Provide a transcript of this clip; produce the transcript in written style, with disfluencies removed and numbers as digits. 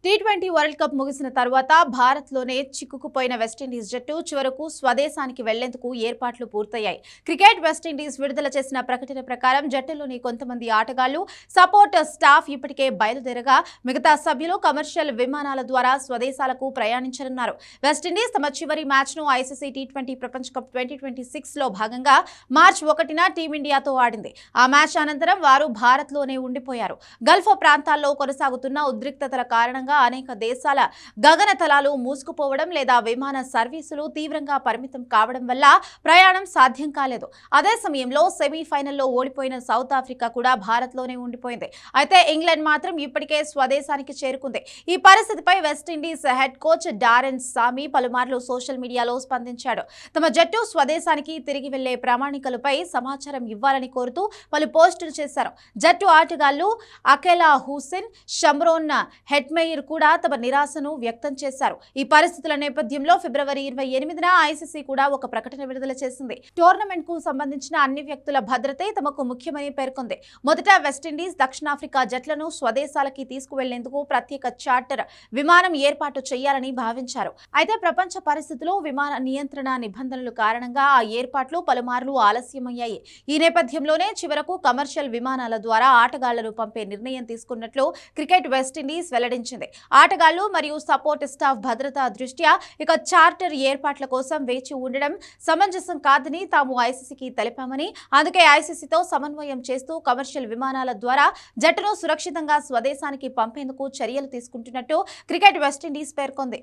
T20 world cup ముగిసిన తర్వాత భారత్లోనే చిక్కుకుపోయిన వెస్టిండీస్ జట్టు చివరకు స్వదేశానికి వెళ్లేందుకు ఏర్పాట్లు పూర్తయ్యాయి. క్రికెట్ వెస్టిండీస్ విడుదల చేసిన ప్రకటన ప్రకారం జట్టులోని కొంతమంది ఆటగాళ్లు, సపోర్ట్ స్టాఫ్ ఇప్పటికే బయలుదేరగా మిగతా సభ్యులు కమర్షియల్ విమానాల ద్వారా స్వదేశాలకు ప్రయాణించనున్నారు. వెస్టిండీస్ తమ చివరి మ్యాచ్ను ఐసీసీ టీ20 ప్రపంచ కప్ 2026లో భాగంగా మార్చి 1న టీమిండియాతో ఆడింది. ఆ మ్యాచ్ అనంతరం వారు భారత్లోనే ఉండిపోయారు. గల్ఫ్ ప్రాంతాల్లో కొనసాగుతున్న ఉద్రిక్తతల కారణంగా అనేక దేశాల గగనతలాలు మూసుకుపోవడం లేదా విమాన సర్వీసులు తీవ్రంగా పరిమితం కావడం వల్ల ప్రయాణం సాధ్యం కాలేదు. అదే సమయంలో సెమీఫైనల్లో ఓడిపోయిన సౌత్ ఆఫ్రికా కూడా భారత్లోనే ఉండిపోయింది. అయితే ఇంగ్లాండ్ మాత్రం ఇప్పటికే స్వదేశానికి చేరుకుంది. ఈ పరిస్థితిపై వెస్టిండీస్ హెడ్ కోచ్ డారెన్ సామీ పలుమార్లు సోషల్ మీడియాలో స్పందించాడు. తమ జట్టు స్వదేశానికి తిరిగి వెళ్లే ప్రణాళికలపై సమాచారం ఇవ్వాలని కోరుతూ పలు పోస్టులు చేశారు. జట్టు ఆటగాళ్లు అకెలా హుసేన్, షమ్రోన్ హెట్మెయిర్ కూడా తమ నిరాశను వ్యక్తం చేశారు. ఈ పరిస్థితుల నేపథ్యంలో ఫిబ్రవరి 28న ఐసీసీ కూడా ఒక ప్రకటన విడుదల చేసింది. టోర్నమెంట్ కు సంబంధించిన అన్ని వ్యక్తుల భద్రతే తమకు ముఖ్యమని పేర్కొంది. మొదట వెస్టిండీస్, దక్షిణాఫ్రికా జట్లను స్వదేశాలకి తీసుకువెళ్లేందుకు ప్రత్యేక చార్టర్ విమానం ఏర్పాటు చేయాలని భావించారు. అయితే ప్రపంచ పరిస్థితులు, విమాన నియంత్రణ నిబంధనల కారణంగా ఆ ఏర్పాట్లు పలుమార్లు ఆలస్యమయ్యాయి. ఈ నేపథ్యంలోనే చివరకు కమర్షియల్ విమానాల ద్వారా ఆటగాళ్లను పంపే నిర్ణయం తీసుకున్నట్లు క్రికెట్ వెస్టిండీస్ వెల్లడించింది. ఆటగాళ్లు మరియు సపోర్ట్ స్టాఫ్ భద్రతా దృష్ట్యా ఇక చార్టర్ ఏర్పాట్ల కోసం వేచి ఉండడం సమంజసం కాదని తాము ఐసీసీకి తెలిపామని, అందుకే ఐసీసీతో సమన్వయం చేస్తూ కమర్షియల్ విమానాల ద్వారా జట్టును సురక్షితంగా స్వదేశానికి పంపేందుకు చర్యలు తీసుకుంటున్నట్టు క్రికెట్ వెస్టిండీస్ పేర్కొంది.